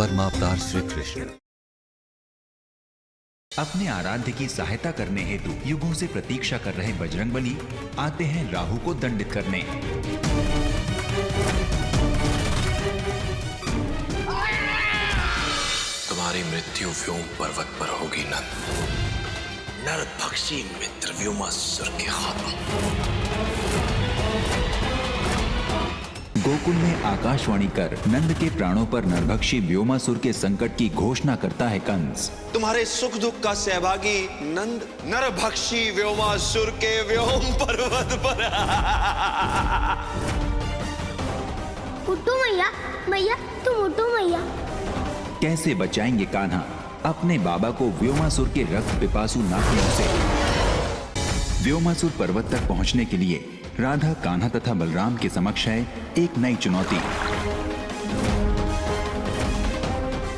परमावतार श्री कृष्ण। अपने आराध्य की सहायता करने हेतु युगों से प्रतीक्षा कर रहे बजरंगबली आते हैं राहु को दंडित करने। तुम्हारी मृत्यु व्योम पर्वत पर होगी नंद। नरभक्षी मित्र व्योमासुर के हाथों। गोकुल में आकाशवाणी कर नंद के प्राणों पर नरभक्षी व्योमासुर के संकट की घोषणा करता है कंस। तुम्हारे सुख दुख का सहभागी नंद नरभक्षी व्योमासुर के व्योम पर्वत पर। उठो मैया, मैया तुम उठो मैया। कैसे बचाएंगे कान्हा अपने बाबा को व्योमासुर के रक्त पिपासु नागियों से। व्योमासुर पर्वत तक पहुंचने के लिए राधा, कान्हा तथा बलराम के समक्ष है एक नई चुनौती।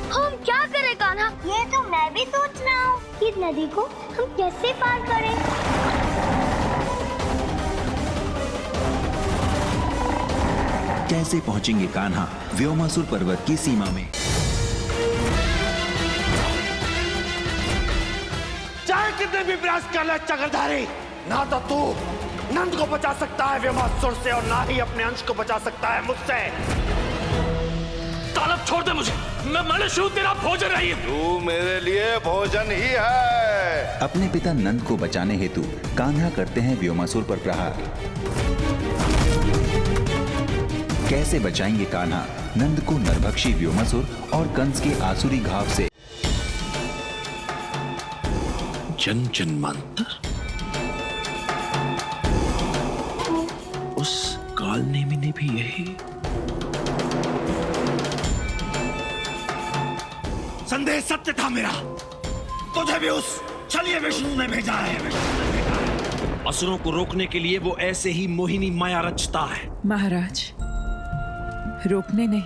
हम क्या करें कान्हा? ये तो मैं भी सोच रहा हूँ। इस नदी को हम कैसे पार करें? कैसे पहुंचेंगे कान्हा व्योमासुर पर्वत की सीमा में? चाहे कितने भी प्रयास कर ले चक्रधारी, ना तो तू नंद को बचा सकता है व्योमासुर से और ना ही अपने अंश को बचा सकता है मुझसे। तालब छोड़ दे मुझे, मैं मनुष्य हूं, तेरा भोजन नहीं है। तू मेरे लिए भोजन ही है। अपने पिता नंद को बचाने हेतु कान्हा करते हैं व्योमासुर पर प्रहार। कैसे बचाएंगे कान्हा नंद को नरभक्षी व्योमासुर और कंस के आसुरी घाव से? जन जन्मांतर उस काल नेमी ने भी यही। संदेश सत्य था मेरा, तुझे भी उस छलिए विष्णु ने भेजा है। असुरों को रोकने के लिए वो ऐसे ही मोहिनी माया रचता है। महाराज, रोकने नहीं,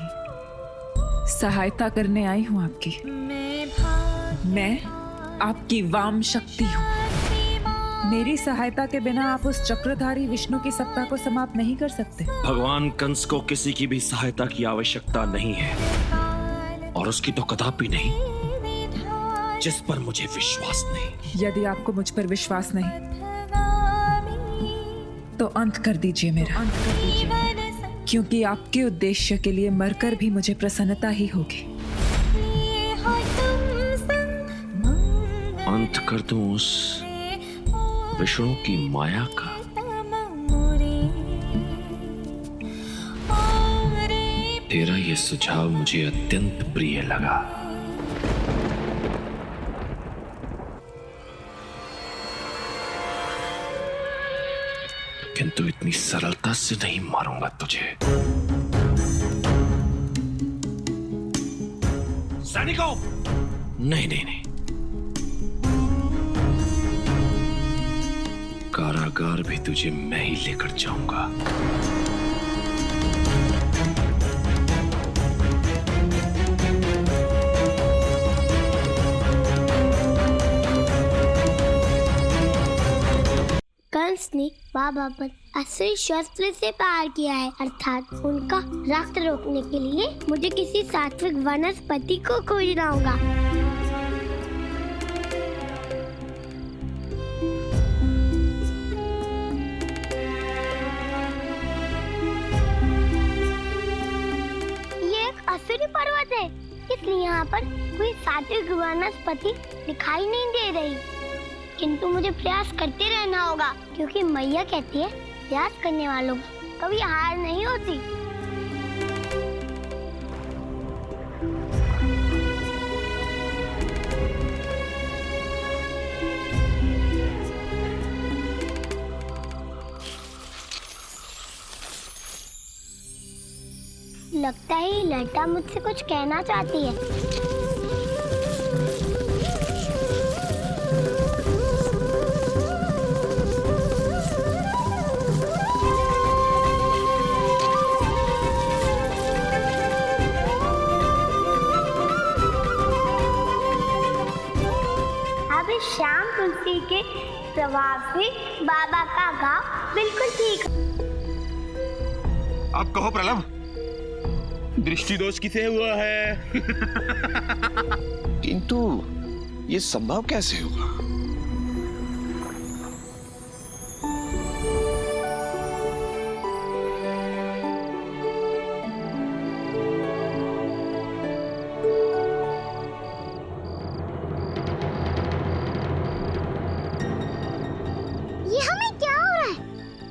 सहायता करने आई हूं आपकी। मैं आपकी वाम शक्ति हूं। मेरी सहायता के बिना आप उस चक्रधारी विष्णु की सत्ता को समाप्त नहीं कर सकते। भगवान कंस को किसी की भी सहायता की आवश्यकता नहीं है, और उसकी तो कदापि नहीं जिस पर मुझे विश्वास नहीं। यदि आपको मुझ पर विश्वास नहीं तो अंत कर दीजिए मेरा, अंत कर दीजिए, क्योंकि आपके उद्देश्य के लिए मरकर भी मुझे प्रसन्नता ही होगी। अंत कर दूं उस विष्णु की माया का। तेरा ये सुझाव मुझे अत्यंत प्रिय लगा। किंतु इतनी सरलता से नहीं मारूंगा तुझे। सैनिकों! नहीं नहीं नहीं, कारागार भी तुझे मैं ही लेकर जाऊंगा। कंस ने बाबा पर असुरी शस्त्र से प्रहार किया है, अर्थात उनका रक्त रोकने के लिए मुझे किसी सात्विक वनस्पति को खोजना होगा। ये एक असुरी पर्वत है, इसलिए यहाँ पर कोई सात्विक वनस्पति दिखाई नहीं दे रही। किंतु मुझे प्रयास करते रहना होगा, क्योंकि मैया कहती है प्रयास करने वालों को कभी हार नहीं होती। लगता है ये लड़का मुझसे कुछ कहना चाहती है। श्याम तुलसी के प्रभाव से बाबा का घाव बिल्कुल ठीक। अब कहो प्रलभ, दृष्टि दोष किसे हुआ है? किंतु ये संभव कैसे होगा? ये हमें क्या हो रहा है?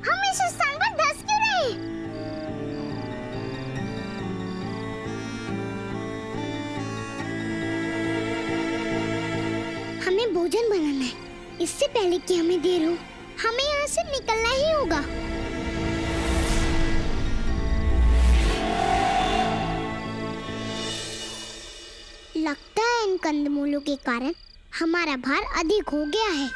हम इस स्थान पर धंस क्यों रहे हैं? हमें भोजन बनाना है। इससे पहले कि हमें देर हो, हमें यहाँ से निकलना ही होगा। लगता है इन कंदमूलों के कारण हमारा भार अधिक हो गया है।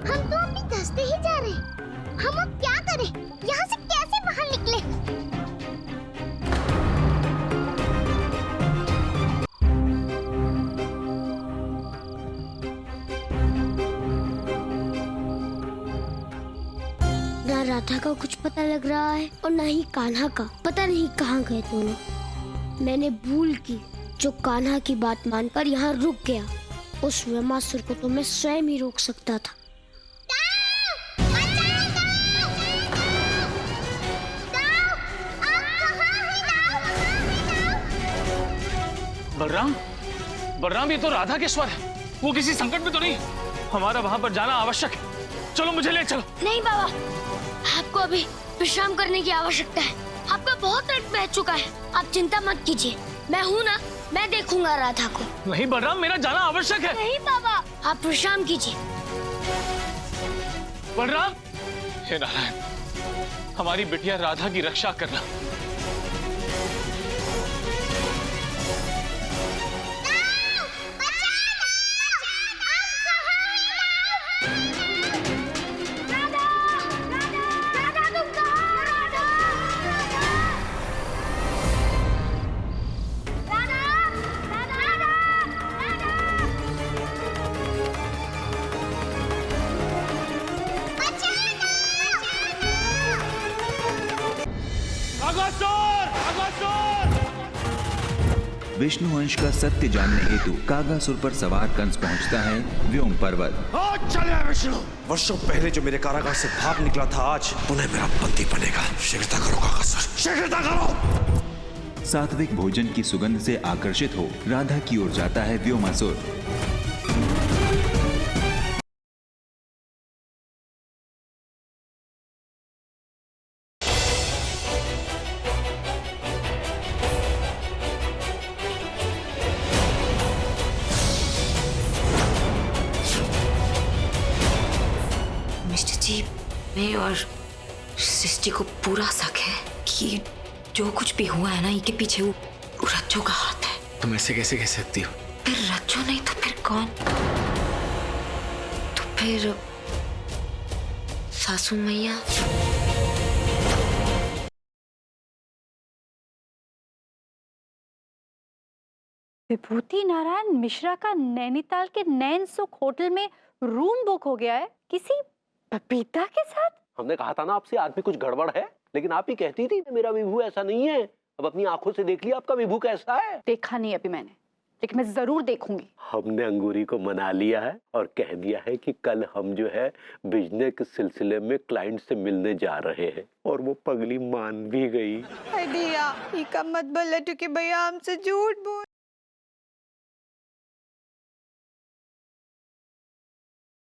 हम तो अभी धंसते ही जा रहे हैं। हम अब क्या करें? यहाँ से कैसे बाहर निकले? ना राधा का कुछ पता लग रहा है और ना ही कान्हा का। पता नहीं कहाँ गए दोनों। मैंने भूल की जो कान्हा की बात मानकर यहाँ रुक गया। उस व्योमासुर को तो मैं स्वयं ही रोक सकता था। बलराम, बलराम ये तो राधा के स्वर है। वो किसी संकट में तो नहीं? हमारा वहां पर जाना आवश्यक है। चलो मुझे ले चलो। नहीं बाबा, आपको अभी विश्राम करने की आवश्यकता है। आपका बहुत रक्त बह चुका है। आप चिंता मत कीजिए, मैं हूँ ना, मैं देखूंगा राधा को। नहीं बलराम, मेरा जाना आवश्यक है। नहीं बाबा, आप विश्राम कीजिए। बलराम, हे नारायण, हमारी बिटिया राधा की रक्षा करना। विष्णु अंश का सत्य जानने हेतु कागासुर पर सवार कंस पहुंचता है व्योम पर्वत। चले विष्णु। वर्षों पहले जो मेरे कारागार से भाग निकला था, आज पुनः मेरा बंदी बनेगा। शीघ्रता करो कागासुर, शीघ्रता करो। सात्विक भोजन की सुगंध से आकर्षित हो राधा की ओर जाता है व्योमासुर। मिस्टर जी, मैं और सृष्टि को पूरा शक है कि जो कुछ भी हुआ है ना, इनके पीछे वो रज्जो का हाथ है। तुम ऐसे कैसे कह सकती हो? फिर रज्जो नहीं तो फिर कौन? तो फिर सासू मैया। विभूति नारायण मिश्रा का नैनीताल के नैन सुख होटल में रूम बुक हो गया है किसी बबीता के साथ। हमने कहा था ना आपसे आदमी कुछ गड़बड़ है, लेकिन आप ही कहती थी मेरा विभू ऐसा नहीं है। अब अपनी आंखों से देख लिया आपका विभू कैसा है। देखा नहीं अभी मैंने, लेकिन मैं जरूर देखूंगी। हमने अंगूरी को मना लिया है और कह दिया है कि कल हम जो है बिजनेस के सिलसिले में क्लाइंट से मिलने जा रहे हैं, और वो पगली मान भी गई। भैया ये मत बोलो क्योंकि भैया हमसे झूठ बोल।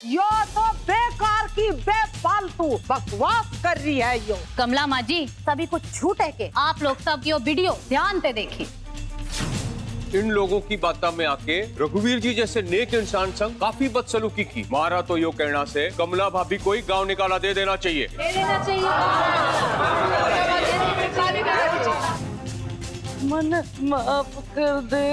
यो तो बेकार की बेफालतू बकवास कर रही है यो। कमला माँ जी, सभी कुछ झूठ है के आप लोग सब यो वीडियो ध्यान से देखिए। इन लोगों की बातों में आके रघुवीर जी जैसे नेक इंसान संग काफी बदसलूकी की। मारा तो यो कहना से कमला भाभी को ही गाँव निकाला दे देना चाहिए। मन माफ कर दे।